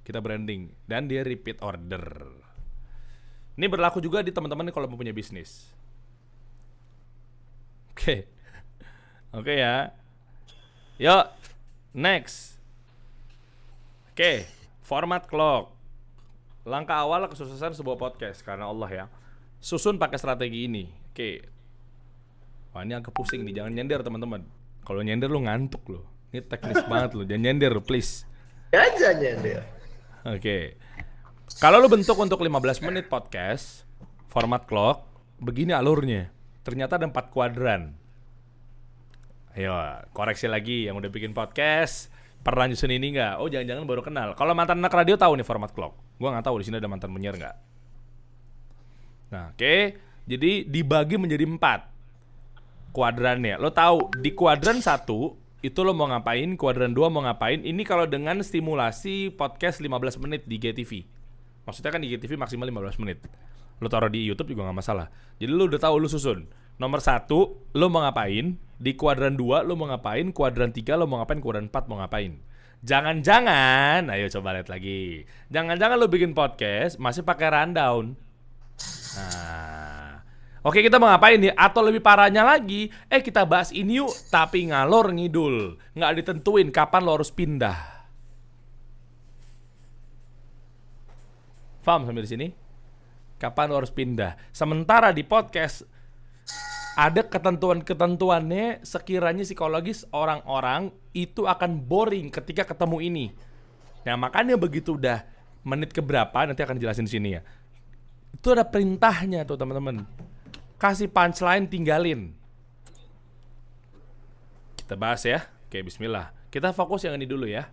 kita branding dan dia repeat order. Ini berlaku juga di teman-teman nih kalau mau punya bisnis. Oke. Oke ya. Yuk, next. Oke, format clock. Langkah awal kesuksesan sebuah podcast karena Allah ya. Susun pakai strategi ini. Oke. Wah, ini agak pusing nih, jangan nyender teman-teman. Kalau nyender lu ngantuk lu. Ini teknis banget lu, jangan nyender please. Aja nyender. Oke. Kalau lu bentuk untuk 15 menit podcast, format clock, begini alurnya. Ternyata ada 4 kuadran. Ayo, koreksi lagi yang udah bikin podcast. Pernah nyusun ini nggak? Oh, jangan-jangan baru kenal. Kalau mantan anak radio tahu nih format clock. Gua nggak tahu di sini ada mantan penyiar nggak. Nah, oke. Jadi dibagi menjadi 4 kuadrannya. Lo tahu di kuadran 1 itu lo mau ngapain, kuadran 2 mau ngapain. Ini kalau dengan stimulasi podcast 15 menit di GTV. Maksudnya kan di GTV maksimal 15 menit. Lo taruh di YouTube juga gak masalah. Jadi lo udah tahu lo susun. Nomor 1 lo mau ngapain, di kuadran 2 lo mau ngapain, kuadran 3 lo mau ngapain, kuadran 4 mau ngapain. Jangan-jangan, ayo coba lihat lagi. Jangan-jangan lo bikin podcast masih pakai rundown. Nah, oke, kita mau ngapain nih? Atau lebih parahnya lagi, kita bahas ini yuk, tapi ngalor ngidul, nggak ditentuin kapan lo harus pindah. Paham sampai di sini? Kapan lo harus pindah? Sementara di podcast ada ketentuan-ketentuannya, sekiranya psikologis orang-orang itu akan boring ketika ketemu ini. Nah, makanya begitu udah menit keberapa nanti akan jelasin di sini ya. Itu ada perintahnya tuh teman-teman. Kasih punchline, tinggalin. Kita bahas ya. Oke, bismillah. Kita fokus yang ini dulu ya.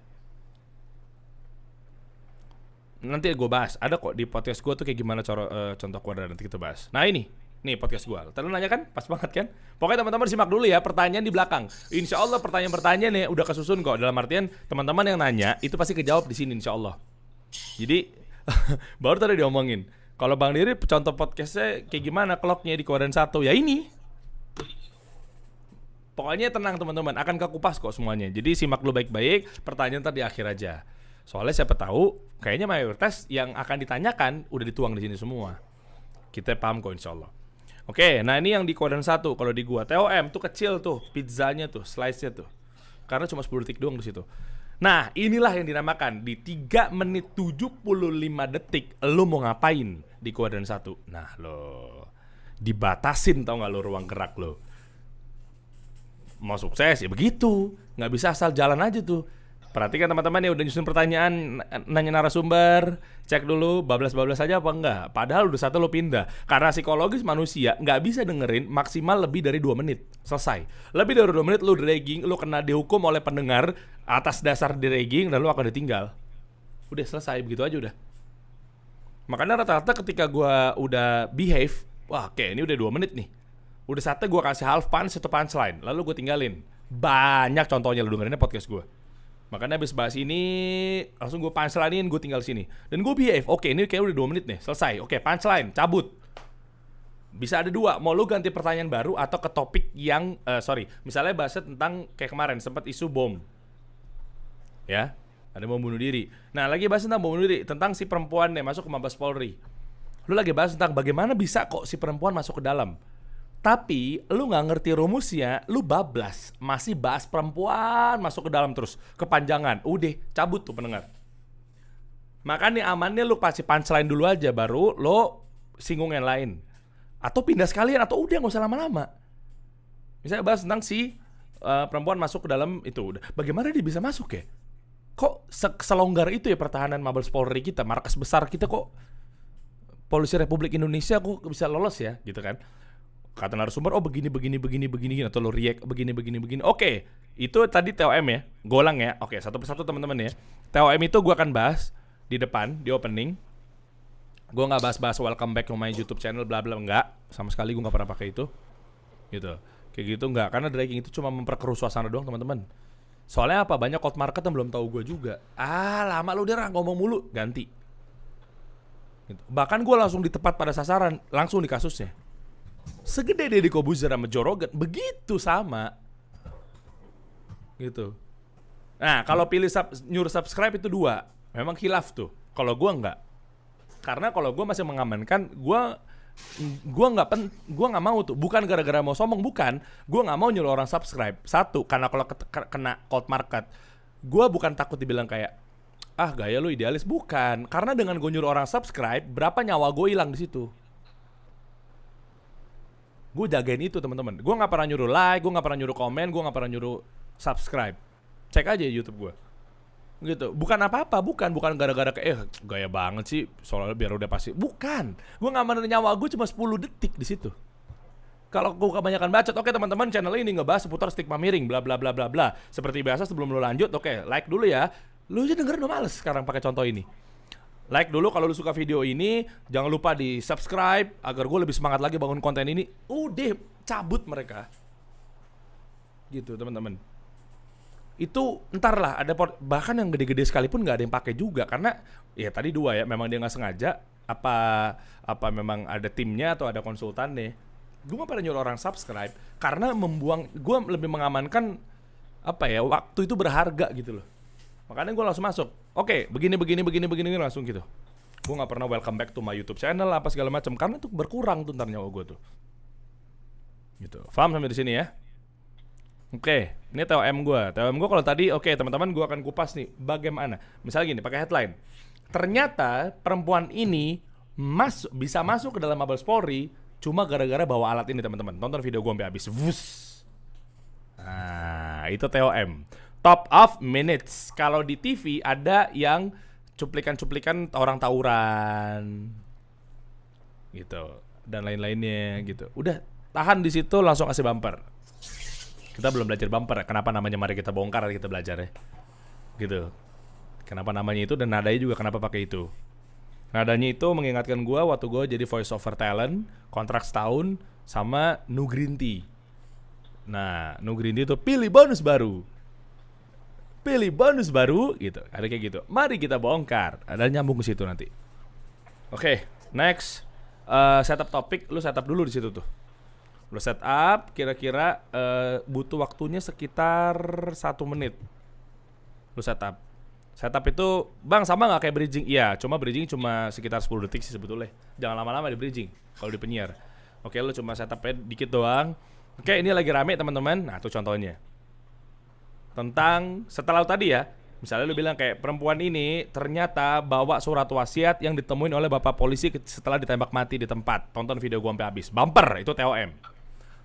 Nanti gue bahas. Ada kok di podcast gue tuh kayak gimana contoh kuadran, nanti kita bahas. Nah ini podcast gue. Tadi nanya kan? Pas banget kan? Pokoknya teman-teman simak dulu ya pertanyaan di belakang. Insya Allah pertanyaan-pertanyaan nih udah kesusun kok. Dalam artian teman-teman yang nanya itu pasti kejawab di sini insya Allah. Jadi baru tadi diomongin. Kalau Bang Diri contoh podcastnya kayak gimana clocknya di kuadran 1? Ya ini. Pokoknya tenang teman-teman, akan kekupas kok semuanya. Jadi simak dulu baik-baik, pertanyaan tadi akhir aja. Soalnya siapa tahu, kayaknya mayoritas yang akan ditanyakan udah dituang di sini semua. Kita paham kok insya Allah. Oke, nah ini yang di kuadran 1. Kalau di gua TOM tuh kecil tuh, pizzanya tuh, slice-nya tuh. Karena cuma 10 detik doang di situ. Nah, inilah yang dinamakan di 3 menit 75 detik lo mau ngapain di kuadran 1. Nah, lo dibatasin tau gak lo ruang gerak lo. Mau sukses ya begitu, nggak bisa asal jalan aja tuh. Perhatikan teman-teman ya, udah nyusun pertanyaan, nanya narasumber, cek dulu bablas-bablas aja apa enggak. Padahal udah 1 lo pindah. Karena psikologis manusia nggak bisa dengerin maksimal lebih dari 2 menit. Selesai. Lebih dari 2 menit lo dragging, lo kena dihukum oleh pendengar atas dasar dragging dan lo akan ditinggal. Udah selesai, begitu aja udah. Makanya rata-rata ketika gue udah behave, wah kayak ini udah 2 menit nih. Udah saatnya gue kasih half punch atau punchline, lalu gue tinggalin. Banyak contohnya lo dengerinnya podcast gue. Makanya abis bahas ini langsung gue punchline-in, gue tinggal sini. Dan gue behave, oke ini kayak udah 2 menit nih, selesai. Oke, punchline, cabut. Bisa ada 2, mau lu ganti pertanyaan baru atau ke topik yang misalnya bahasnya tentang kayak kemarin sempat isu bom. Ya, ada bom bunuh diri. Nah, lagi bahas tentang bom bunuh diri, tentang si perempuan nih masuk ke Mabes Polri. Lu lagi bahas tentang bagaimana bisa kok si perempuan masuk ke dalam. Tapi lu gak ngerti rumusnya, lu bablas. Masih bahas perempuan masuk ke dalam terus, kepanjangan. Udah, cabut tuh pendengar. Makanya amannya lu kasih punchline dulu aja, baru lo singgung yang lain. Atau pindah sekalian, atau udah gak usah lama-lama. Misalnya bahas tentang si perempuan masuk ke dalam itu. Bagaimana dia bisa masuk ya? Kok selonggar itu ya pertahanan Mabes Polri kita, markas besar kita kok Polisi Republik Indonesia kok bisa lolos ya, gitu kan? Kata narasumber, oh begini, atau lo react begini. Oke, itu tadi TOM ya, golang ya. Oke, satu persatu teman-teman ya. TOM itu gue akan bahas di depan, di opening. Gue nggak bahas welcome back to my YouTube channel, bla bla, enggak. Sama sekali gue nggak pernah pakai itu, gitu. Kayak gitu enggak, karena dragging itu cuma memperkeruh suasana doang teman-teman. Soalnya apa? Banyak cold market yang belum tahu gue juga. Lama lu udah ngomong mulu, ganti. Gitu. Bahkan gue langsung di tepat pada sasaran, langsung di kasusnya. Segede Deddy Kobuzer sama Joe Rogan, begitu sama. Gitu. Nah, kalau pilih nyuruh subscribe itu 2. Memang khilaf tuh. Kalau gua enggak. Karena kalau gua masih mengamankan, gua nggak mau tuh. Bukan gara-gara mau sombong, bukan. Gua nggak mau nyuruh orang subscribe. Satu, karena kalau kena cold market, gua bukan takut dibilang kayak gaya lu idealis, bukan. Karena dengan gue nyuruh orang subscribe, berapa nyawa gue hilang di situ. Gue jagain itu, teman-teman. Gue nggak pernah nyuruh like, gue nggak pernah nyuruh komen, gue nggak pernah nyuruh subscribe. Cek aja YouTube gue. Gitu. Bukan apa-apa, bukan gara-gara kayak gaya banget sih, soalnya biar udah pasti. Bukan. Gue ngamanin nyawa gue cuma 10 detik di situ. Kalau gue kebanyakan bacot, oke teman-teman, channel ini ngebahas seputar stigma miring, bla bla bla bla bla. Seperti biasa sebelum lu lanjut, oke, like dulu ya. Lu aja dengerin udah males sekarang pakai contoh ini. Like dulu kalau lu suka video ini, jangan lupa di subscribe agar gue lebih semangat lagi bangun konten ini. Udah cabut mereka. Gitu teman-teman. Itu entar lah ada bahkan yang gede-gede sekalipun nggak ada yang pakai juga karena ya tadi dua ya, memang dia nggak sengaja apa memang ada timnya atau ada konsultannya. Gue nggak pernah nyuruh orang subscribe karena gue lebih mengamankan waktu itu berharga gitu loh. Makanya gue langsung masuk. Oke, begini langsung gitu. Gue nggak pernah welcome back to my YouTube channel apa segala macam karena itu berkurang tuh ntar nyawa gue tuh. Gitu. Paham sampai di sini ya? Oke, ini TOM gue. TOM gue kalau tadi teman-teman gue akan kupas nih bagaimana. Misalnya gini, pakai headline. Ternyata perempuan ini bisa masuk ke dalam Mabes Polri cuma gara-gara bawa alat ini teman-teman. Tonton video gue sampai habis. Wuss. Nah, itu TOM. Top of minutes. Kalau di TV ada yang cuplikan-cuplikan orang tawuran gitu dan lain-lainnya gitu. Udah tahan di situ langsung kasih bumper. Kita belum belajar bumper. Kenapa namanya mari kita bongkar kita belajar ya. Gitu. Kenapa namanya itu dan nadanya juga kenapa pakai itu. Nadanya itu mengingatkan gua waktu gua jadi voice over talent, kontrak setahun sama Nu Green Tea. Nah, Nu Green Tea itu pilih bonus baru gitu. Ada kayak gitu. Mari kita bongkar. Ada nyambung ke situ nanti. Oke, next. Setup topik, lu setup dulu di situ tuh. Lu setup kira-kira butuh waktunya sekitar 1 menit. Lu setup. Setup itu, Bang, sama nggak kayak bridging? Iya, bridging cuma sekitar 10 detik sih sebetulnya. Jangan lama-lama di bridging kalau di penyiar. Oke, lu cuma setupnya dikit doang. Oke, ini lagi rame teman-teman. Nah, tuh contohnya. Tentang setelah tadi ya, misalnya lu bilang kayak perempuan ini ternyata bawa surat wasiat yang ditemuin oleh bapak polisi setelah ditembak mati di tempat. Tonton video gua sampai habis. Bumper, itu TOM.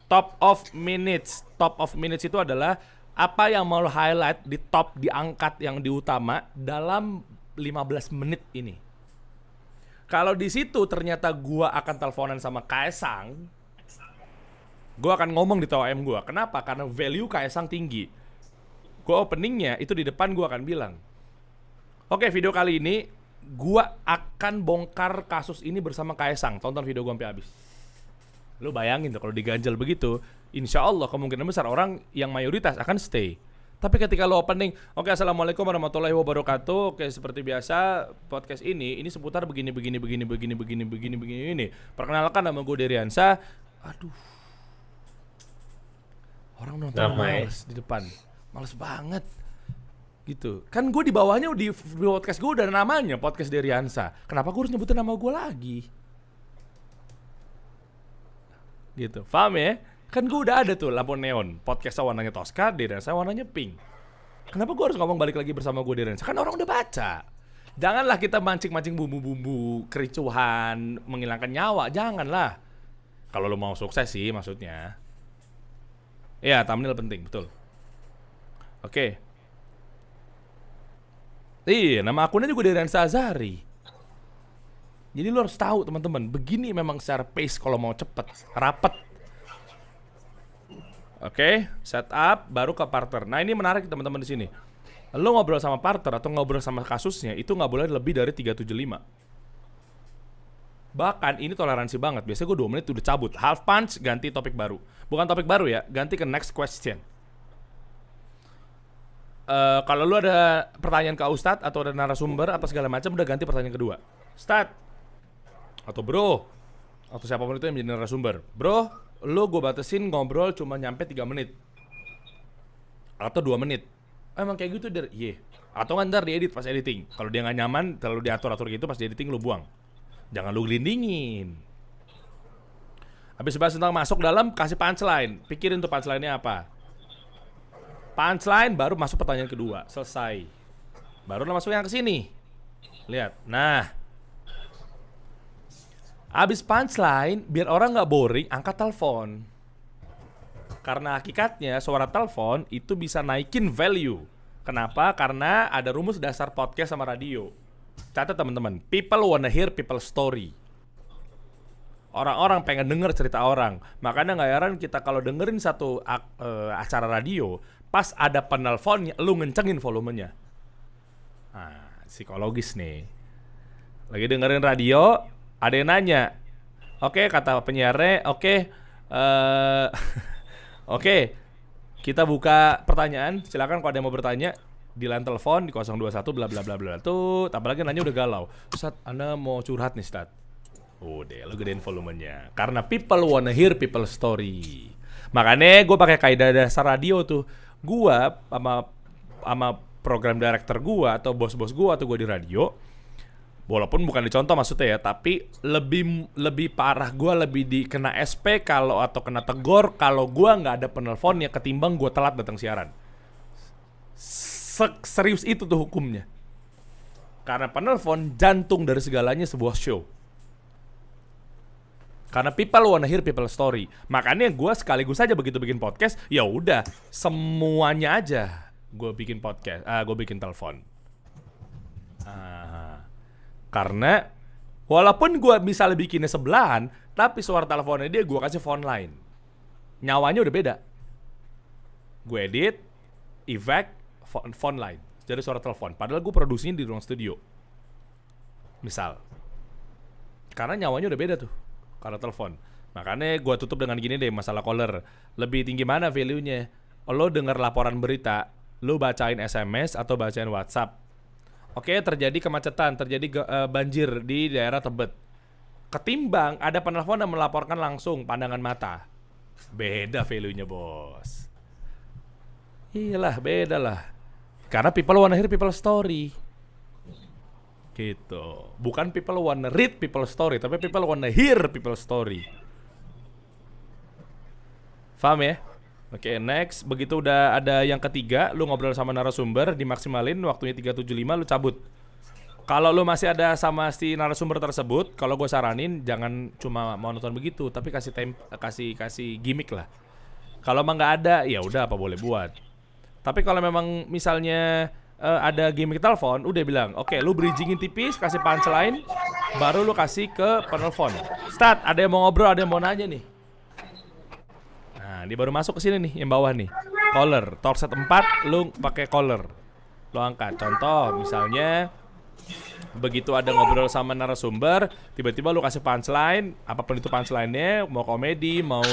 Top of minutes. Top of minutes itu adalah apa yang mau highlight di top, diangkat yang diutama dalam 15 menit ini. Kalau di situ ternyata gua akan teleponan sama Kaesang, gua akan ngomong di TOM gua. Kenapa? Karena value Kaesang tinggi. Gue openingnya itu di depan gue akan bilang, oke, video kali ini gue akan bongkar kasus ini bersama Kaesang. Tonton video gue sampai habis. Lu bayangin tuh kalau diganjel begitu, insya Allah kemungkinan besar orang yang mayoritas akan stay. Tapi ketika lo opening, oke, assalamualaikum warahmatullahi wabarakatuh. Oke, seperti biasa podcast ini seputar begini. Perkenalkan, nama gue Deriansa. Aduh, orang nonton males di depan. Males banget gitu. Kan gue di bawahnya di podcast gue udah ada namanya, podcast Deriansa. Kenapa gue harus nyebutin nama gue lagi? Gitu, paham ya? Kan gue udah ada tuh lampu neon. Podcast warnanya Tosca, Deriansa warnanya pink. Kenapa gue harus ngomong balik lagi bersama gue Deriansa? Kan orang udah baca. Janganlah kita mancing-mancing bumbu-bumbu kericuhan, menghilangkan nyawa. Janganlah. Kalau lo mau sukses sih maksudnya. Ya, thumbnail penting, betul. Oke. Iya, nama akunnya juga Deriansa Azhari. Jadi lo harus tahu teman-teman, begini memang secara pace kalau mau cepet, rapet. Oke, setup, baru ke partner. Nah ini menarik teman-teman di sini. Lo ngobrol sama partner atau ngobrol sama kasusnya itu nggak boleh lebih dari 375. Bahkan ini toleransi banget. Biasanya gue 2 menit udah cabut. Half punch, ganti topik baru. Bukan topik baru ya, ganti ke next question. Kalau lu ada pertanyaan ke Ustadz atau ada narasumber apa segala macam, udah ganti pertanyaan kedua. Ustadz atau bro atau siapapun itu yang menjadi narasumber. Bro, lu gue batasin ngobrol cuma nyampe 3 menit atau 2 menit. Emang kayak gitu Der? Iya. Atau nggak ntar diedit pas editing. Kalau dia nggak nyaman, terlalu diatur-atur gitu pas di editing lu buang. Jangan lu gelindingin. Habis bahas tentang masuk dalam, kasih punchline. Pikirin tuh punchline-nya apa. Punchline baru masuk pertanyaan kedua. Selesai. Baru lah masuk yang ke sini. Lihat. Nah. Habis punchline, biar orang nggak boring, angkat telepon. Karena hakikatnya suara telepon itu bisa naikin value. Kenapa? Karena ada rumus dasar podcast sama radio. Catat teman-teman, people wanna hear people story. Orang-orang pengen denger cerita orang. Makanya nggak heran kita kalau dengerin satu acara radio, pas ada penelponnya, lu ngencengin volumenya. Nah, psikologis nih. Lagi dengerin radio, ada yang nanya. Oke, kata penyiarnya, oke, oke, kita buka pertanyaan. Silakan kalau ada yang mau bertanya di line telepon di 021 bla bla bla bla. Tuh, apalagi nanya udah galau. Ustaz, Anda mau curhat nih, Ustaz. Udah, lo gedein volumenya. Karena people wanna hear people story. Makanya gue pakai kaidah dasar radio tuh. Gue sama program director gue atau bos-bos gue atau gue di radio, walaupun bukan dicontoh maksudnya ya, tapi lebih parah gue lebih dikena SP kalau atau kena tegor kalau gue nggak ada penelponnya ketimbang gue telat datang siaran. Serius itu tuh hukumnya. Karena penelpon jantung dari segalanya sebuah show. Karena people wanna hear people story. Makanya gue sekaligus aja begitu bikin podcast, ya udah semuanya aja gue bikin podcast, gue bikin telepon. Karena walaupun gue misalnya bikinnya sebelahan, tapi suara teleponnya dia gue kasih phone line. Nyawanya udah beda. Gue edit, effect, phone line. Jadi suara telepon. Padahal gue produksinya di ruang studio. Misal. Karena nyawanya udah beda tuh. Kalau telepon. Makanya gue tutup dengan gini deh masalah caller. Lebih tinggi mana value-nya? Lo denger laporan berita, lo bacain SMS atau bacain WhatsApp. Oke, terjadi kemacetan, terjadi banjir di daerah Tebet. Ketimbang ada penelpon yang melaporkan langsung pandangan mata. Beda value-nya, bos. Iyalah, beda lah. Karena people wanna hear people story. Gitu. Bukan people wanna read people story, tapi people wanna hear people story. Paham ya? Oke, next. Begitu udah ada yang ketiga, lu ngobrol sama narasumber, dimaksimalin waktunya 375, lu cabut. Kalau lu masih ada sama si narasumber tersebut, kalau gue saranin jangan cuma monoton begitu, tapi kasih gimmick lah. Kalau emang nggak ada, ya udah apa boleh buat. Tapi kalau memang misalnya ada gimmick telepon, udah bilang, oke, lu bridgingin tipis, kasih punchline, baru lu kasih ke penelpon. Start, ada yang mau ngobrol, ada yang mau nanya nih. Nah, dia baru masuk ke sini nih, yang bawah nih. Caller, talkset 4, lu pakai caller. Lu angkat. Contoh, misalnya begitu ada ngobrol sama narasumber, tiba-tiba lu kasih punchline, apapun itu punchline-nya, mau komedi, mau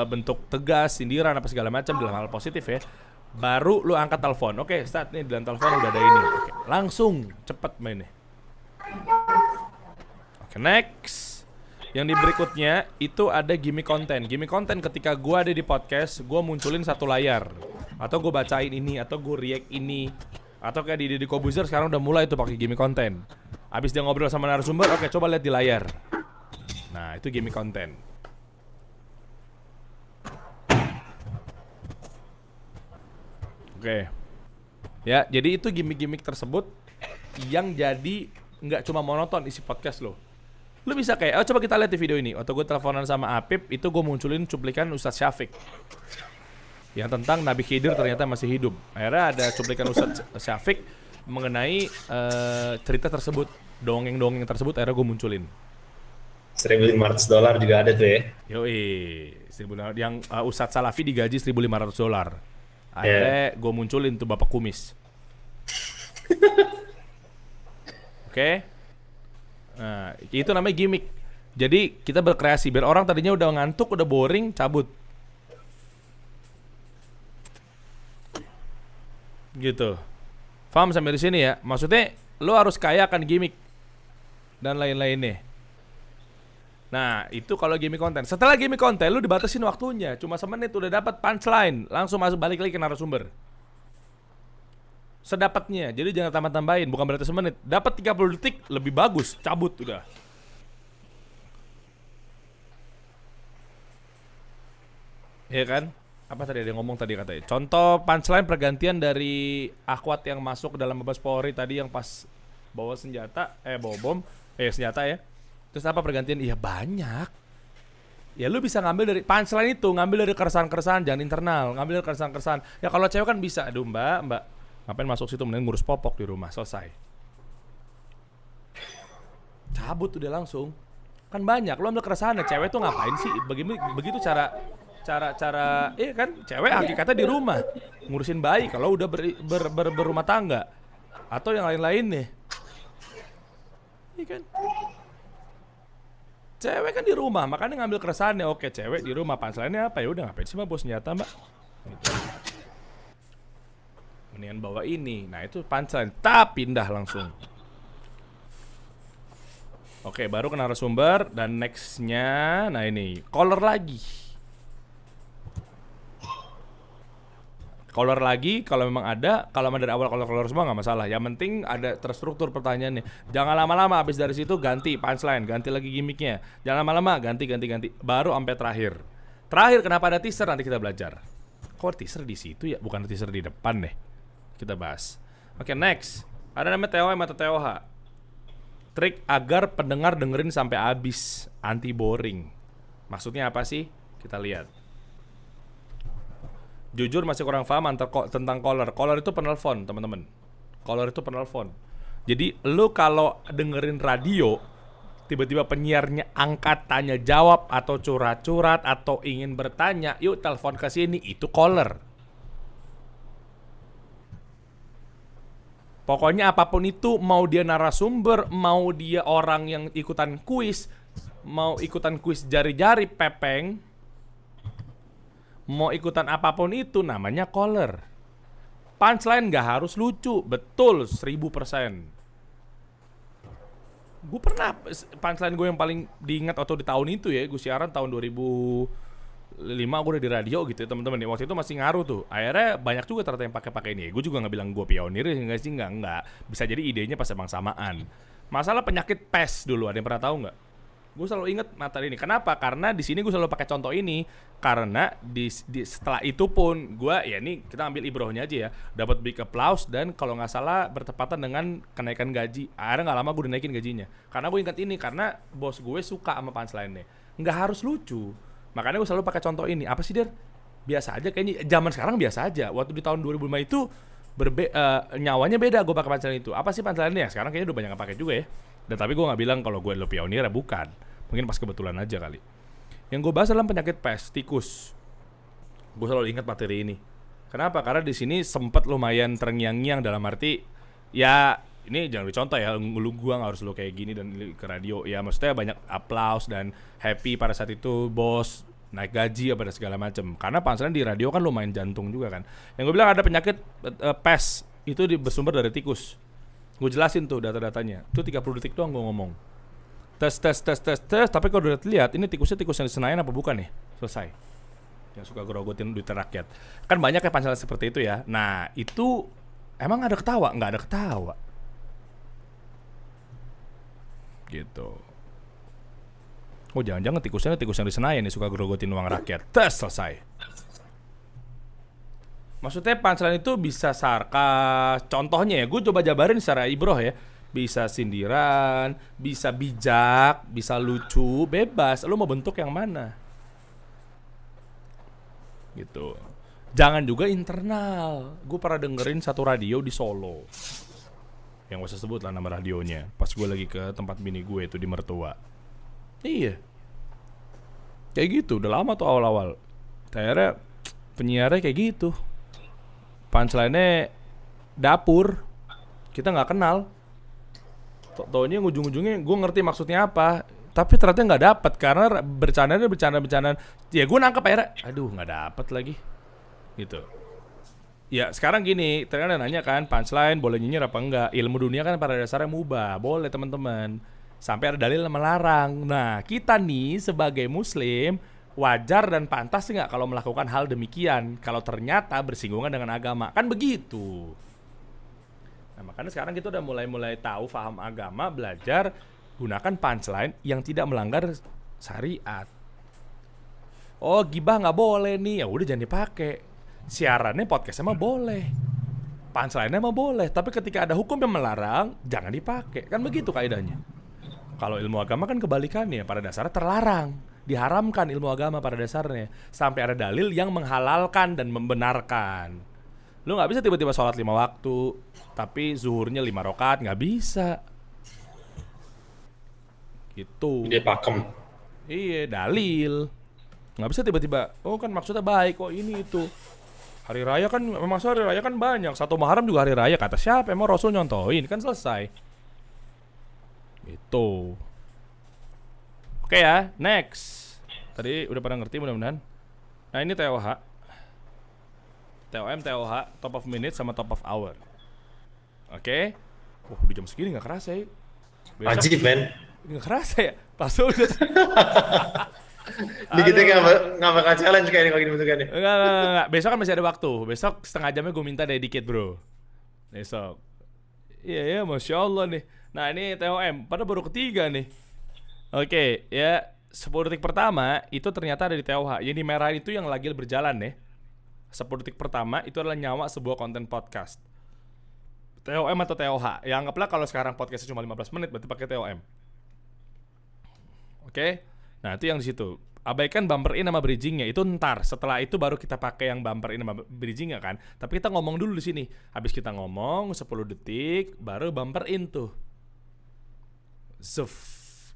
bentuk tegas, sindiran, apa segala macam dalam hal positif ya. Baru lu angkat telepon. Oke, start nih, dalam telepon udah ada ini. Oke, langsung cepet mainnya. Oke, next. Yang di berikutnya itu ada gimmick konten. Gimmick konten ketika gua ada di podcast, gua munculin satu layar, atau gua bacain ini, atau gua react ini, atau kayak di Deddy Kobuzer sekarang udah mulai tuh pakai gimmick konten. Abis dia ngobrol sama narasumber, oke, coba lihat di layar. Nah, itu gimmick konten. Oke. Ya, jadi itu gimmick-gimmick tersebut yang jadi nggak cuma monoton isi podcast lo. Lu bisa kayak, coba kita lihat di video ini. Waktu gue teleponan sama Apip, itu gue munculin cuplikan Ustadz Syafiq yang tentang Nabi Khidir ternyata masih hidup. Akhirnya ada cuplikan Ustadz Syafiq mengenai cerita tersebut, dongeng-dongeng tersebut. Akhirnya gue munculin. $1.500 juga ada tuh ya. Yoi, yang Ustadz Salafi digaji $1.500. Akhirnya gue munculin tuh Bapak Kumis. Oke. Nah, itu namanya gimmick. Jadi kita berkreasi biar orang tadinya udah ngantuk, udah boring, cabut. Gitu. Paham sampai di sini ya? Maksudnya lo harus kaya akan gimmick dan lain-lainnya. Nah, itu kalau gimmick konten. Setelah gimmick konten, lu dibatasin waktunya. Cuma semenit udah dapat punchline. Langsung masuk balik lagi ke narasumber. Sedapatnya. Jadi jangan tambah-tambahin, bukan berarti semenit. Dapat 30 detik lebih bagus, cabut udah. Iya kan? Apa tadi ada yang ngomong tadi katanya? Contoh punchline pergantian dari Akwat yang masuk ke dalam Mabes Polri tadi yang pas bawa senjata, bawa bom, senjata ya. Terus apa pergantian? Iya banyak. Ya lu bisa ngambil dari punchline itu, ngambil dari keresahan-keresahan, jangan internal, ngambil dari keresahan-keresahan. Ya kalau cewek kan bisa, aduh mbak, ngapain masuk situ, mending ngurus popok di rumah, selesai. Cabut udah langsung. Kan banyak, lu ambil keresahan ya, cewek tuh ngapain sih? Begitu cara kan cewek hakikatnya di rumah ngurusin bayi kalau udah berumah tangga atau yang lain-lain nih. Iya kan? Cewek kan di rumah, makanya ngambil keresahannya. Oke, cewek di rumah, punchline-nya apa? Ya udah ngapain sih mah bawa senjata, Mbak? Gitu. Mendingan bawa ini. Nah, itu punchline. Tapi pindah langsung. Oke, baru ke narasumber dan next-nya, nah ini, caller lagi. Caller lagi, kalau memang ada, kalau dari awal caller semua nggak masalah. Yang penting ada terstruktur pertanyaannya. Jangan lama-lama, habis dari situ ganti punchline, ganti lagi gimmicknya. Jangan lama-lama, ganti. Baru sampai terakhir. Terakhir kenapa ada teaser nanti kita belajar. Kok teaser di situ ya, bukan teaser di depan deh. Kita bahas. Oke, next. Ada namanya TOM atau TOH. Trik agar pendengar dengerin sampai habis, anti boring. Maksudnya apa sih? Kita lihat. Jujur masih kurang paham tentang caller. Caller itu penelpon, teman-teman. Caller itu penelpon. Jadi lu kalau dengerin radio, tiba-tiba penyiarnya angkat tanya jawab atau curhat-curhat atau ingin bertanya, yuk telepon ke sini, itu caller. Pokoknya apapun itu, mau dia narasumber, mau dia orang yang ikutan kuis, mau ikutan kuis jari-jari pepeng, mau ikutan apapun itu, namanya caller. Punchline gak harus lucu, betul 1000%. Gue pernah, punchline gue yang paling diingat atau di tahun itu ya, gue siaran tahun 2005, gue udah di radio gitu ya teman-teman. Waktu itu masih ngaruh tuh. Akhirnya banyak juga ternyata yang pakai ini. Gue juga nggak bilang gue pionir enggak sih, enggak. Bisa jadi idenya pas emang samaan. Masalah penyakit pes dulu, ada yang pernah tahu nggak? Gue selalu inget materi ini. Kenapa? Karena di sini gue selalu pakai contoh ini. Karena setelah itu pun gue, ya ini kita ambil ibrohnya aja ya, dapat big applause dan kalau nggak salah bertepatan dengan kenaikan gaji. Akhirnya nggak lama gue dinaikin gajinya. Karena gue ingat ini, karena bos gue suka sama punchline-nya. Nggak harus lucu. Makanya gue selalu pakai contoh ini. Apa sih, Der? Biasa aja kayaknya. Zaman sekarang biasa aja. Waktu di tahun 2005 itu nyawanya beda gue pakai punchline itu. Apa sih punchline-nya? Sekarang kayaknya udah banyak yang pakai juga ya. Dan tapi gue nggak bilang kalau gue lo pionir ya, bukan. Mungkin pas kebetulan aja kali. Yang gue bahas dalam penyakit pes, tikus. Gue selalu ingat materi ini. Kenapa? Karena di sini sempat lumayan terngiang-ngiang dalam arti ya ini jangan dicontoh ya, lu gua nggak harus lo kayak gini dan ke radio. Ya maksudnya banyak applause dan happy pada saat itu bos naik gaji apa dan segala macam. Karena punchline di radio kan lumayan jantung juga kan. Yang gue bilang ada penyakit pes itu bersumber dari tikus. Gue jelasin tuh data-datanya. Itu 30 detik doang gue ngomong. Tes. Tapi kalau udah lihat, ini tikusnya tikus yang di Senayan apa bukan nih? Selesai. Yang suka gerogotin duit rakyat. Kan banyak ya punchline seperti itu ya. Nah, itu emang ada ketawa? Nggak ada ketawa. Gitu. Oh, jangan-jangan tikusnya tikus yang di Senayan nih suka gerogotin uang rakyat. Tes, selesai. Maksudnya punchline itu bisa sarkas. Contohnya ya, gue coba jabarin secara ibroh ya. Bisa sindiran, bisa bijak, bisa lucu, bebas. Lo mau bentuk yang mana? Gitu. Jangan juga internal. Gue pernah dengerin satu radio di Solo. Yang gue sebut lah nama radionya. Pas gue lagi ke tempat bini gue itu di Mertua. Iya. Kayak gitu, udah lama tuh awal-awal. Akhirnya penyiarnya kayak gitu. Punchline-nya dapur. Kita gak kenal. Taunya ujung-ujungnya gue ngerti maksudnya apa. Tapi ternyata gak dapet. Karena bercanda-bercandaan. Ya gue nangkep akhirnya, aduh gak dapet lagi. Gitu. Ya sekarang gini, ternyata nanya kan, punchline boleh nyinyir apa enggak. Ilmu dunia kan pada dasarnya mubah. Boleh teman-teman. Sampai ada dalil melarang. Nah kita nih sebagai muslim, wajar dan pantas nggak kalau melakukan hal demikian kalau ternyata bersinggungan dengan agama, kan begitu. Nah, makanya sekarang kita udah mulai tahu paham agama, belajar gunakan punchline yang tidak melanggar syariat. Oh, gibah nggak boleh nih, ya udah jangan dipakai. Siarannya podcastnya mah boleh, punchline-nya mah boleh, tapi ketika ada hukum yang melarang, jangan dipakai. Kan begitu kaidahnya. Kalau ilmu agama kan kebalikannya, pada dasarnya terlarang, diharamkan ilmu agama pada dasarnya, sampai ada dalil yang menghalalkan dan membenarkan. Lu nggak bisa tiba-tiba sholat 5 waktu, tapi zuhurnya 5 rakaat, nggak bisa. Gitu. Dia pakem. Iya, dalil. Nggak bisa tiba-tiba, oh kan maksudnya baik, oh ini itu. Hari raya kan, memang hari raya kan banyak. 1 Muharram juga hari raya, kata siapa? Emang Rasul nyontohin, kan selesai. Itu. Oke ya, next. Tadi udah pada ngerti mudah-mudahan. Nah ini TOH, TOM, TOH, top of minute sama top of hour. Oke. Udah jam segini nggak kerasa ya. Wajib, men. Nggak kerasa ya. Pas udah. Ini kita nggak bakal challenge kayak ini kalau gini bentukannya. Enggak. Besok kan masih ada waktu. Besok setengah jamnya gue minta dedicate, bro. Besok. Iya, Masya Allah nih. Nah ini TOM, padahal baru ketiga nih. Oke, ya 10 detik pertama itu ternyata ada di TOH. Yang di merah itu yang lagi berjalan nih. 10 detik pertama itu adalah nyawa sebuah konten podcast. TOM atau TOH. Ya anggaplah kalau sekarang podcastnya cuma 15 menit, berarti pakai TOM. Oke. Nah itu yang di situ. Abaikan bumper in sama bridgingnya, itu ntar. Setelah itu baru kita pakai yang bumper in sama bridgingnya kan. Tapi kita ngomong dulu di sini. Habis kita ngomong 10 detik, baru bumper in tuh. Zuf,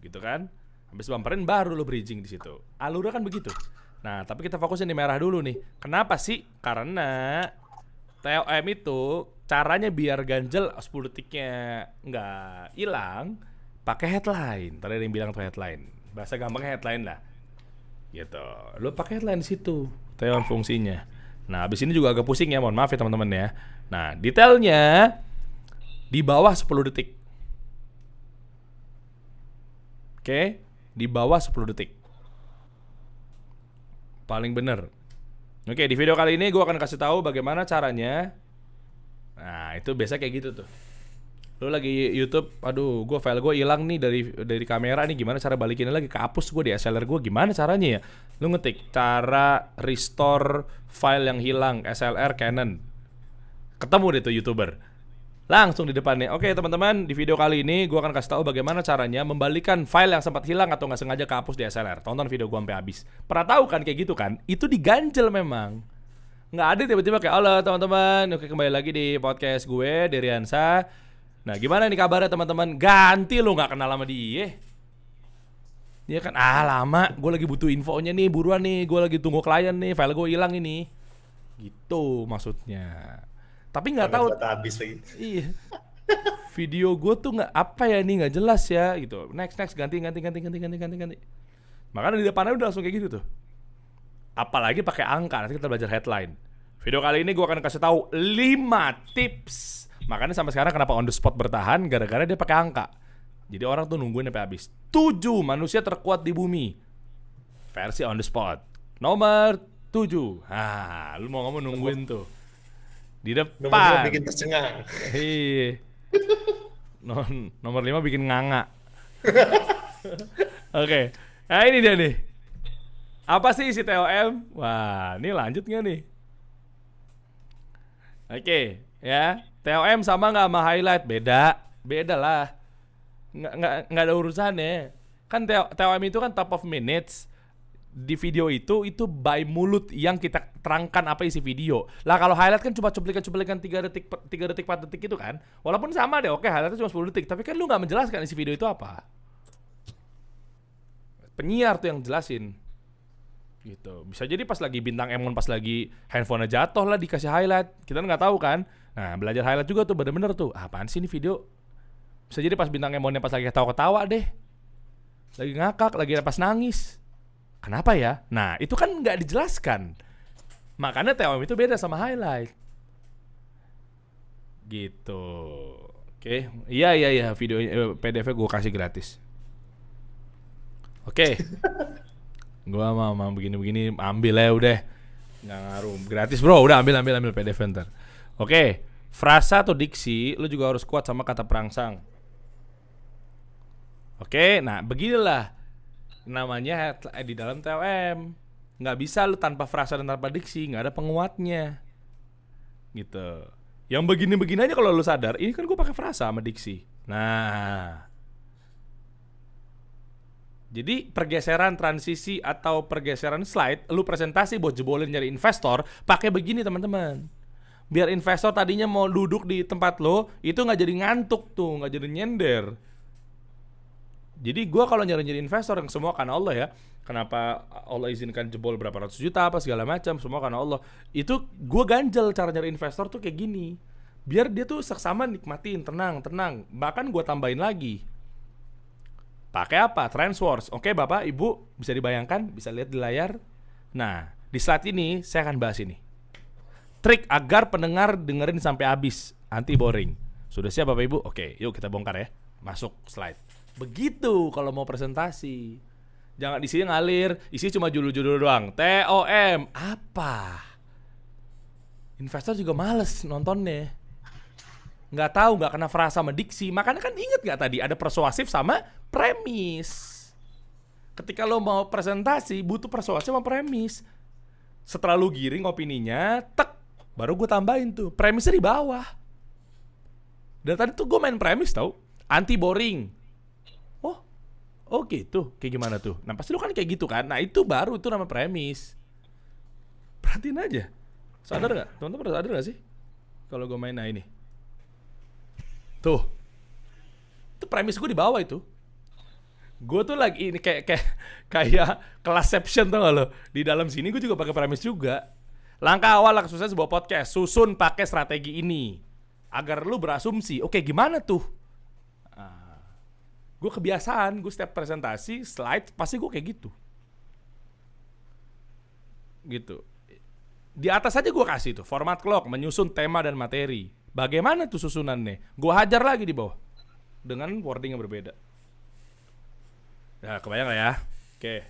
gitu kan. Habis bumper in baru lo bridging di situ. Alurnya kan begitu. Nah, tapi kita fokusin di merah dulu nih. Kenapa sih? Karena TOM itu caranya biar ganjel 10 detiknya nggak hilang, pakai headline. Tadi ada yang bilang tuh headline. Bahasa gampangnya headline lah. Gitu. Lo pakai headline di situ. TOM fungsinya. Nah, habis ini juga agak pusing ya, mohon maaf ya teman-teman ya. Nah, detailnya di bawah 10 detik. Oke, di bawah 10 detik. Paling bener. Oke, di video kali ini gue akan kasih tahu bagaimana caranya. Nah, itu biasa kayak gitu tuh. Lu lagi YouTube, aduh, file gue hilang nih dari kamera nih, gimana cara balikinnya lagi? Kehapus gue di SLR gue, gimana caranya ya? Lu ngetik cara restore file yang hilang SLR Canon. Ketemu deh tuh YouTuber. Langsung di depannya. Oke teman-teman, di video kali ini gue akan kasih tahu bagaimana caranya membalikan file yang sempat hilang atau nggak sengaja kehapus di SLR. Tonton video gue sampai habis. Pernah tahu kan kayak gitu kan? Itu diganjel memang. Nggak ada tiba-tiba kayak, halo teman-teman, oke kembali lagi di podcast gue, Deriansa. Nah gimana nih kabarnya teman-teman? Ganti lo, nggak kenal sama dia. Dia kan, lama, gue lagi butuh infonya nih, buruan nih, gue lagi tunggu klien nih, file gue hilang ini. Gitu maksudnya. Tapi nggak tahu. Habis lagi. Iya. Video gue tuh nggak apa ya nih, nggak jelas ya gitu. Next ganti. Makanya di depannya udah langsung kayak gitu tuh. Apalagi pakai angka, nanti kita belajar headline. Video kali ini gue akan kasih tahu 5 tips. Makanya sampai sekarang kenapa on the spot bertahan, gara-gara dia pakai angka. Jadi orang tuh nungguin sampai habis. 7 manusia terkuat di bumi. Versi on the spot. Nomor 7. Lu mau ngomong nungguin tuh. Di depan. Nomor 5 bikin tercengang. Iya. Nomor 5 bikin nganga. Oke. Nah ini dia nih. Apa sih isi TOM? Wah, ini lanjut nggak nih? Oke, ya. TOM sama nggak sama highlight? Beda lah. Nggak ada urusannya. Kan TOM itu kan top of minutes. Di video itu by mulut yang kita terangkan apa isi video. Lah kalau highlight kan cuma cuplikan 3 detik 4 detik itu kan. Walaupun sama deh, oke highlightnya cuma 10 detik, tapi kan lu nggak menjelaskan isi video itu apa. Penyiar tuh yang jelasin. Gitu. Bisa jadi pas lagi bintang Emon pas lagi handphonenya jatuh lah dikasih highlight. Kita nggak tahu kan. Nah belajar highlight juga tuh bener-bener tuh. Apaan sih ini video? Bisa jadi pas bintang Emonnya pas lagi ketawa-ketawa deh. Lagi ngakak, lagi pas nangis. Kenapa ya? Nah, itu kan nggak dijelaskan. Makanya TOM itu beda sama highlight. Gitu. Oke. Iya. Video PDF gue kasih gratis. Oke. Gua mau begini-begini ambil ya udah. Nggak ngaruh. Gratis bro, udah ambil PDF ntar. Oke. frasa atau diksi, lu juga harus kuat sama kata perangsang. Oke, nah beginilah namanya di dalam TOM. Nggak bisa lu tanpa frasa dan tanpa diksi, nggak ada penguatnya. Gitu. Yang begini-begini aja kalau lu sadar, ini kan gue pakai frasa sama diksi. Nah, jadi pergeseran transisi atau pergeseran slide, lu presentasi buat jebolin nyari investor, pakai begini teman-teman. Biar investor tadinya mau duduk di tempat lo, itu nggak jadi ngantuk tuh, nggak jadi nyender. Jadi gue kalau nyari-nyari investor yang semua karena Allah ya. Kenapa Allah izinkan jebol berapa ratus juta apa segala macam, semua karena Allah. Itu gue ganjel cara nyari investor tuh kayak gini. Biar dia tuh seksama nikmatin, tenang. Bahkan gue tambahin lagi. Pakai apa? Transwords. Oke Bapak, Ibu, bisa dibayangkan, bisa lihat di layar. Nah, di slide ini saya akan bahas ini. Trik agar pendengar dengerin sampai habis, anti boring. Sudah siap Bapak Ibu? Oke, yuk kita bongkar ya. Masuk slide. Begitu kalau mau presentasi. Jangan di sini ngalir, isi cuma judul-judul doang. TOM apa? Investor juga males nontonnya. Nggak tahu, nggak kena frasa sama diksi. Makanya kan inget nggak tadi ada persuasif sama premis. Ketika lo mau presentasi butuh persuasif sama premis. Setelah lo giring opininya, baru gue tambahin tuh premisnya di bawah. Dan tadi tuh gue main premis tau, anti boring. Oh gitu, kayak gimana tuh? Nah pasti lu kan kayak gitu kan. Nah itu baru itu nama premis. Perhatiin aja. Sadar gak? Teman-teman sadar gak sih? Kalau gue main nah ini. Tuh. Itu premis gue di bawah itu. Gue tuh lagi ini kayak kelasception tuh gak lo? Di dalam sini gue juga pakai premis juga. Langkah awal sukses sebuah podcast, susun pakai strategi ini. Agar lu berasumsi, oke gimana tuh? Gue kebiasaan, gue setiap presentasi, slide, pasti gue kayak gitu. Gitu. Di atas aja gue kasih tuh, format clock, menyusun tema dan materi. Bagaimana tuh susunannya? Gue hajar lagi di bawah. Dengan wording yang berbeda. Ya, kebayang lah ya. Oke.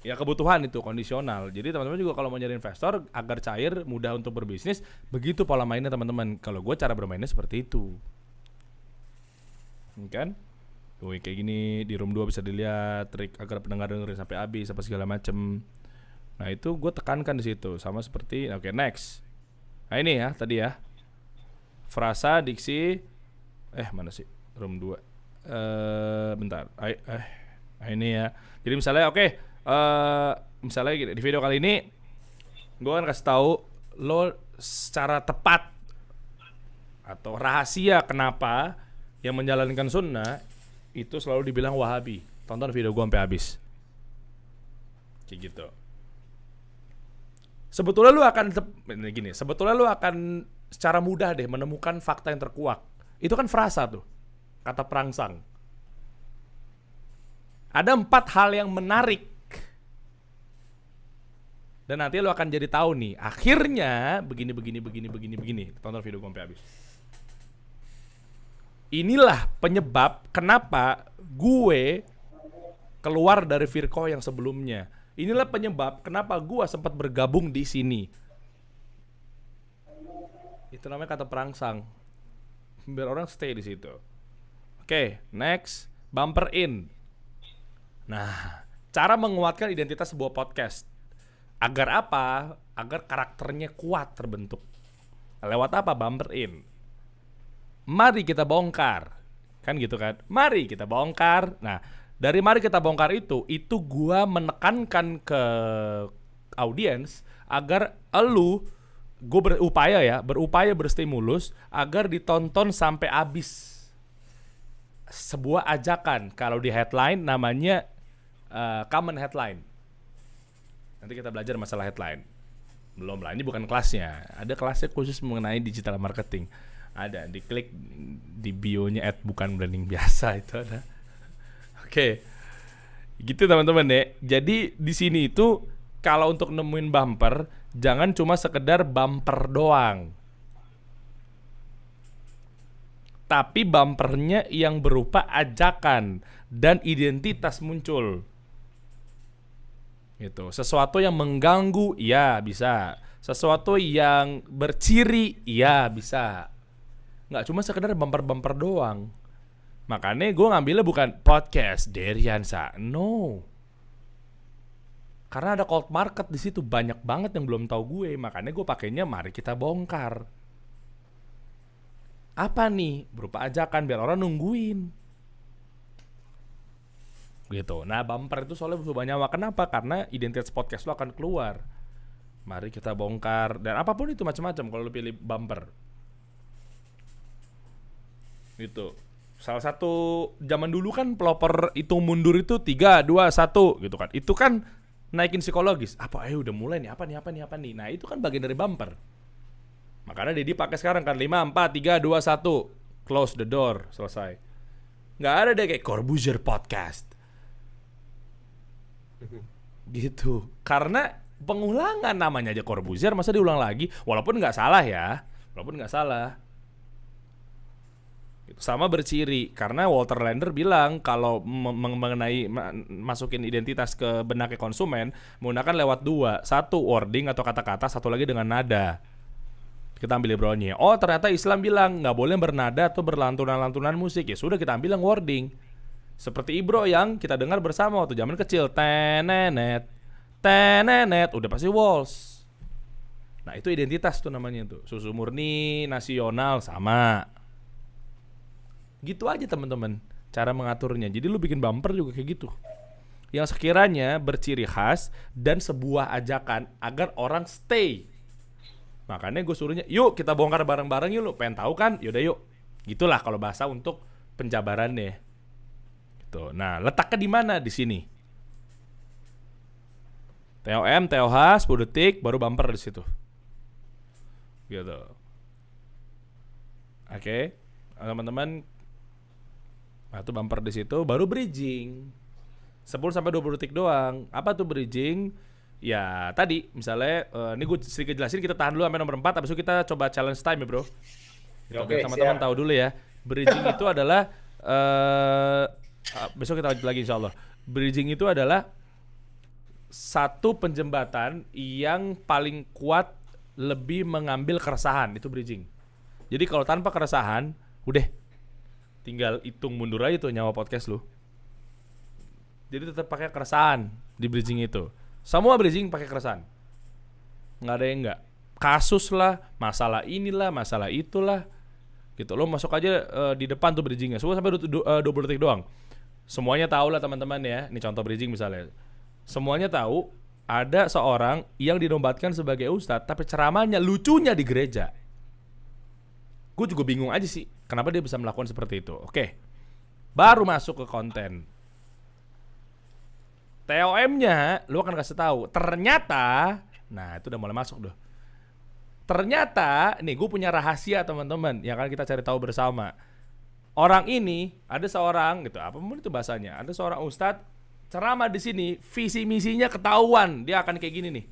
Ya kebutuhan itu, kondisional. Jadi teman-teman juga kalau mau nyari investor, agar cair, mudah untuk berbisnis, begitu pola mainnya teman-teman. Kalau gue cara bermainnya seperti itu. Kan? Tuh kayak gini, di room 2 bisa dilihat trik agar pendengar dengerin sampai habis apa segala macem. Nah itu gue tekankan di situ sama seperti oke, next. Nah ini ya tadi ya, frasa, diksi, mana sih room 2 bentar, ini ya. Jadi misalnya misalnya gini, di video kali ini gue akan kasih tahu lo secara tepat atau rahasia kenapa yang menjalankan sunnah itu selalu dibilang Wahabi. Tonton video gue sampai habis. Kayak gitu. Sebetulnya lu akan secara mudah deh menemukan fakta yang terkuak. Itu kan frasa tuh. Kata perangsang. Ada 4 hal yang menarik. Dan nanti lu akan jadi tahu nih, akhirnya begini. Tonton video gue sampai habis. Inilah penyebab kenapa gue keluar dari firqah yang sebelumnya. Inilah penyebab kenapa gue sempat bergabung di sini. Itu namanya kata perangsang. Biar orang stay di situ. Oke, next, bumper in. Nah, cara menguatkan identitas sebuah podcast. Agar apa? Agar karakternya kuat terbentuk. Lewat apa? Bumper in. Mari kita bongkar. Kan gitu kan? Mari kita bongkar. Nah, dari mari kita bongkar itu gua menekankan ke audiens agar gue berupaya berstimulus agar ditonton sampai habis. Sebuah ajakan, kalau di headline namanya common headline. Nanti kita belajar masalah headline. Belum lah, ini bukan kelasnya. Ada kelasnya khusus mengenai digital marketing. Ada, diklik di bio-nya @bukanbranding biasa itu ada. Oke. Gitu teman-teman ya. Jadi di sini itu kalau untuk nemuin bumper, jangan cuma sekedar bumper doang. Tapi bumpernya yang berupa ajakan dan identitas muncul. Gitu. Sesuatu yang mengganggu, ya bisa. Sesuatu yang berciri, ya bisa. nggak cuma sekedar bumper-bumper doang. Makanya gue ngambilnya bukan podcast Deriansa, no. Karena ada cold market di situ, banyak banget yang belum tahu gue, makanya gue pakainya mari kita bongkar. Apa nih? Berupa ajakan biar orang nungguin. Gitu. Nah, bumper itu soalnya butuh banyak nyawa. Kenapa? Karena identitas podcast lo akan keluar. Mari kita bongkar dan apapun itu macam-macam kalau lo pilih bumper. Gitu. Salah satu zaman dulu kan pelopor hitung mundur itu 3, 2, 1 gitu kan. Itu kan naikin psikologis. Apa udah mulai nih, apa nih. Nah, itu kan bagian dari bumper. Makanya Dedi pakai sekarang kan 5, 4, 3, 2, 1. Close the door, selesai. Nggak ada deh kayak Corbuzier Podcast. Gitu. Karena pengulangan namanya aja Corbuzier, masa diulang lagi? Walaupun nggak salah ya. Sama berciri karena Walter Lander bilang kalau mengenai masukin identitas ke benaknya konsumen menggunakan lewat 2, 1 wording atau kata-kata, 1 lagi dengan nada. Kita ambil Ibronya. Oh ternyata Islam bilang nggak boleh bernada atau berlantunan-lantunan musik. Ya sudah kita ambil yang wording. Seperti Ibro yang kita dengar bersama waktu zaman kecil. Tenenet, udah pasti waltz. Nah itu identitas tuh namanya tuh. Susu murni, nasional sama. Gitu aja teman-teman cara mengaturnya. Jadi lu bikin bumper juga kayak gitu, yang sekiranya berciri khas dan sebuah ajakan agar orang stay. Makanya gue suruhnya, yuk kita bongkar bareng-bareng yuk, lu pengen tahu kan? Yaudah yuk. Gitulah kalau bahasa untuk penjabarannya. Gitu. Nah letaknya di mana? Di sini. TOM, TOH 10 detik baru bumper di situ. Gitu. Oke. Teman-teman, nah, itu bumper di situ, baru bridging 10-20 detik doang. Apa tuh bridging? Ya tadi misalnya ini gue sedikit jelasin, kita tahan dulu sampai nomor 4, habis itu kita coba challenge time ya bro. Oke, teman-teman tahu dulu ya. Bridging itu adalah besok kita lanjut lagi insyaallah. Bridging itu adalah satu penjembatan yang paling kuat lebih mengambil keresahan, itu bridging. Jadi kalau tanpa keresahan, udah tinggal hitung mundur aja tuh nyawa podcast lu. Jadi tetap pakai keresahan di bridging itu. Semua bridging pakai keresahan. Nggak ada yang enggak. Kasus lah, masalah inilah, masalah itulah. Gitu. Lo masuk aja di depan tuh bridgingnya. Semua sampai 20 detik doang. Semuanya tahu lah teman-teman ya. Ini contoh bridging misalnya. Semuanya tahu ada seorang yang dinobatkan sebagai ustadz, tapi ceramahnya lucunya di gereja. Gue juga bingung aja sih, kenapa dia bisa melakukan seperti itu. Oke, baru masuk ke konten. TOM-nya, lu akan kasih tahu. Ternyata, nah itu udah mulai masuk tuh. Ternyata, nih gue punya rahasia teman-teman yang akan kita cari tahu bersama. Orang ini, ada seorang gitu, apapun itu bahasanya, ada seorang ustadz ceramah di sini, visi misinya ketahuan, dia akan kayak gini nih.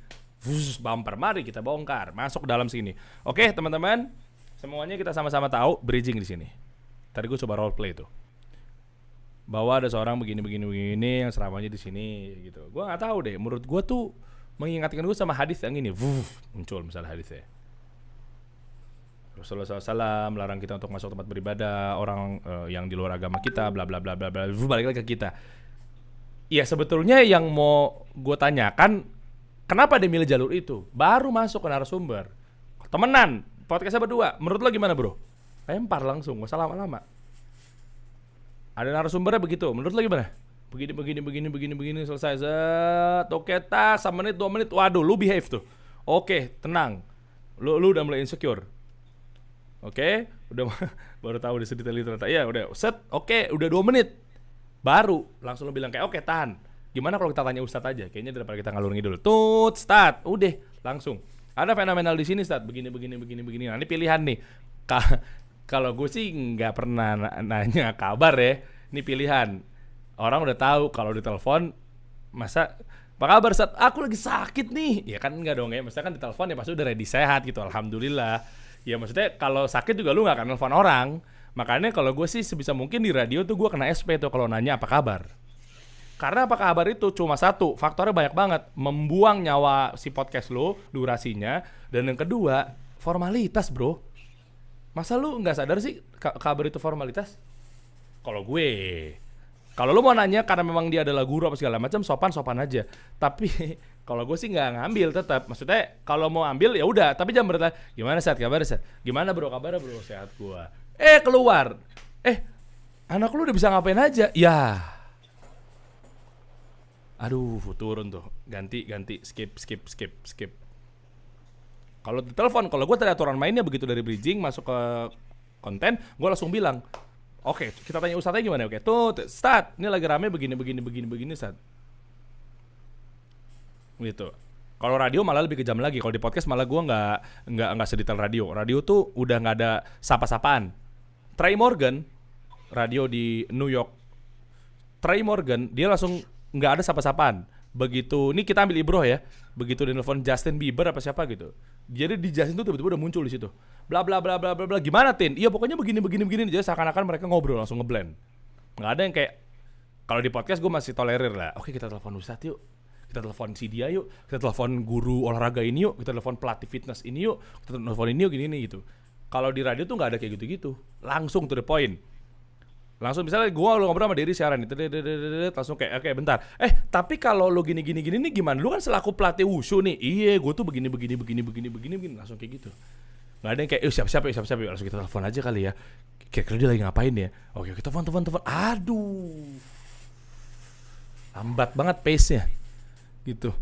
Bumper, mari kita bongkar, masuk ke dalam sini. Oke teman-teman. Semuanya kita sama-sama tahu bridging di sini. Tadi gue coba role play tuh. Bahwa ada seorang begini yang ceramahnya di sini gitu. Gue nggak tahu deh. Menurut gue tuh mengingatkan gue sama hadis yang ini. Muncul misalnya hadisnya. Rasulullah SAW melarang kita untuk masuk tempat beribadah orang yang di luar agama kita, bla bla bla bla bla. Balik lagi ke kita. Ya sebetulnya yang mau gue tanyakan, kenapa dia milih jalur itu? Baru masuk ke narasumber. Temenan. Podcastnya berdua, menurut lo gimana bro? Lempar langsung, gak usah lama-lama. Ada narasumbernya begitu, menurut lo gimana? Begini, selesai. Oke, tak, 1 menit, 2 menit, waduh, lu behave tuh. Oke, tenang. Lu udah mulai insecure. Oke, udah baru tahu di sedetail itu ternyata. Iya, udah set, oke, udah 2 menit. Baru, langsung lu bilang kayak, oke, tahan. Gimana kalau kita tanya Ustadz aja? Kayaknya daripada kita ngalur ngidul. Tut, start, udah, langsung. Ada fenomenal di sini, Ustadz. Begini. Nanti pilihan nih. Kalau gue sih nggak pernah nanya kabar ya. Ini pilihan. Orang udah tahu kalau ditelepon, masa apa kabar Ustadz? Aku lagi sakit nih. Ya kan nggak dong ya. Maksudnya kan ditelepon ya pasti udah ready sehat gitu. Alhamdulillah. Ya maksudnya kalau sakit juga lu nggak akan telepon orang. Makanya kalau gue sih sebisa mungkin di radio tuh gue kena SP tuh kalau nanya apa kabar. Karena apa kabar itu cuma satu, faktornya banyak banget, membuang nyawa si podcast lo, durasinya, dan yang kedua, formalitas bro. Masa lu nggak sadar sih kabar itu formalitas? Kalau gue, kalau lu mau nanya karena memang dia adalah guru apa segala macam, sopan aja. Tapi kalau gue sih nggak ngambil tetap. Maksudnya kalau mau ambil ya udah, tapi jangan bertanya gimana sehat kabar sehat. Gimana bro kabar bro sehat gua. Keluar. Anak lu udah bisa ngapain aja? Ya. Aduh, turun tuh. Ganti, skip. Kalau di telepon, kalau gue tadi aturan mainnya begitu dari bridging masuk ke konten, gue langsung bilang, oke, kita tanya ustadznya gimana? Oke, tuh, start. Ini lagi rame begini, start. Gitu. Kalau radio malah lebih kejam lagi. Kalau di podcast malah gue nggak sedetail radio. Radio tuh udah nggak ada sapa-sapaan. Trey Morgan, radio di New York. Trey Morgan, dia langsung nggak ada sapa-sapaan. Begitu, ini kita ambil ibroh ya. Begitu dia nelfon Justin Bieber apa siapa gitu. Jadi di Justin tuh tiba-tiba udah muncul di situ. Bla bla bla bla bla bla. Gimana Tin? Iya pokoknya begini. Jadi seakan-akan mereka ngobrol langsung ngeblend. Nggak ada yang kayak kalau di podcast gue masih tolerir lah. Oke, kita telepon Ustadz yuk. Kita telepon si dia yuk. Kita telepon guru olahraga ini yuk. Kita telepon pelatih fitness ini yuk. Kita telepon ini yuk gini gitu. Kalau di radio tuh nggak ada kayak gitu-gitu. Langsung to the point. Langsung misalnya gue ngobrol sama Dery siaran nih, langsung kayak oke bentar. Tapi kalau lo gini nih gimana? Lu kan selaku pelatih wushu nih. Iya, gue tuh begini langsung kayak gitu. Nggak ada yang kayak siap langsung kita telepon aja kali ya. Kira-kira dia lagi ngapain ya? Oke, kita telepon. Aduh. Lambat banget pace-nya. Gitu.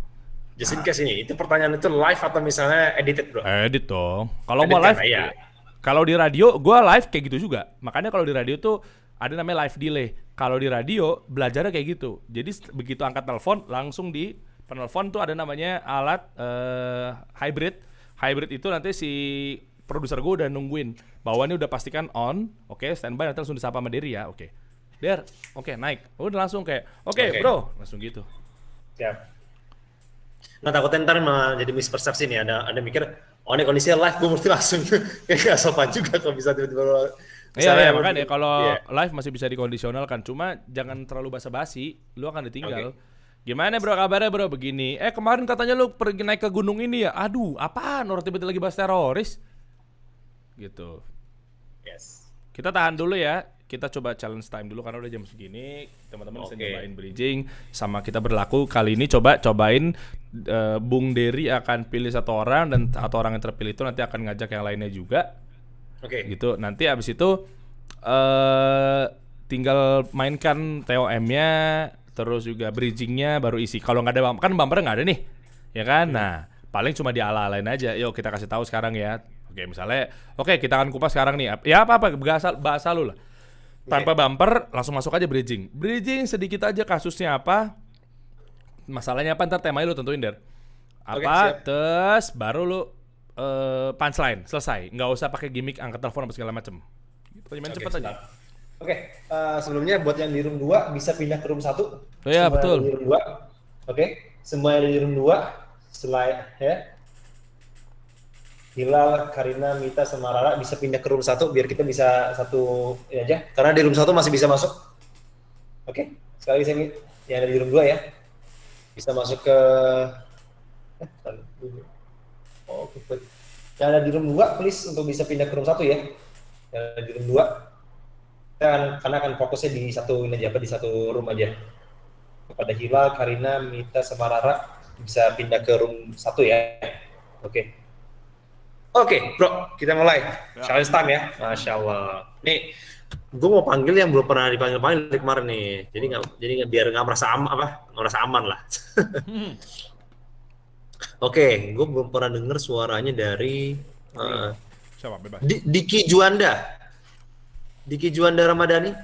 Just in case ini, itu pertanyaan itu live atau misalnya edited bro? Edit dong. Kalau mau live, ya. Kalau di radio, gue live kayak gitu juga. Makanya kalau di radio tuh ada namanya live delay. Kalau di radio belajarnya kayak gitu. Jadi begitu angkat telepon langsung di penelpon tuh ada namanya alat hybrid. Hybrid itu nanti si produser gue udah nungguin bahwa ini udah pastikan on. Oke, standby nanti langsung disapa sama Dery ya. Oke. Der, oke naik. Udah langsung kayak oke, bro, langsung gitu. Siap. Nah takutnya ntar malah jadi mispersepsi nih. Ada mikir, oh ini kondisinya live gue mesti langsung. Gak sopan juga kalau bisa tiba-tiba. Iya, makanya kalau live masih bisa dikondisionalkan. Cuma jangan terlalu basa-basi, lu akan ditinggal. Gimana bro kabarnya bro? Begini. Kemarin katanya lu pergi naik ke gunung ini ya. Aduh, apaan? Orang tiba-tiba lagi bahas teroris. Gitu. Yes. Kita tahan dulu ya. Kita coba challenge time dulu karena udah jam segini. Teman-teman bisa nyobain bridging. Sama kita berlaku kali ini cobain Bung Dery akan pilih satu orang dan atau orang yang terpilih itu nanti akan ngajak yang lainnya juga. Gitu. Nanti abis itu tinggal mainkan TOM-nya, terus juga bridging-nya baru isi. Kalau nggak ada kan bumper nggak ada nih, ya kan? Nah, paling cuma diala-alain aja. Yuk kita kasih tahu sekarang ya. Oke, misalnya, kita akan kupas sekarang nih. Ya apa bahasa lu lah. Tanpa bumper langsung masuk aja bridging. Bridging sedikit aja kasusnya apa? Masalahnya apa ntar temanya lu tentuin Der. Apa? Terus baru lu punchline selesai, nggak usah pakai gimmick angkat telepon apa segala macem. Pertanyaan cepet aja. Sebelumnya buat yang di room 2 bisa pindah ke room 1. Iya betul. Di room 2. Semua yang di room 2 selain ya. Hilal, Karina, Mita, sama Rara bisa pindah ke room 1 biar kita bisa satu ya aja. Karena di room 1 masih bisa masuk. Sekali lagi saya yang ada di room 2 ya. Bisa masuk ke yang ada di room 2 please untuk bisa pindah ke room 1 ya. Yang ada di room 2 karena akan fokusnya di satu ini aja, di satu room aja. Kepada Hilal, Karina, Mita, sama Rara bisa pindah ke room 1 ya. Oke, bro, kita mulai. Challenge time ya. Masya Allah. Nih, gue mau panggil yang belum pernah dipanggil dari kemarin nih. Jadi biar nggak merasa aman lah. Gue belum pernah dengar suaranya dari Siapa bebas? Diki Juanda Ramadhani.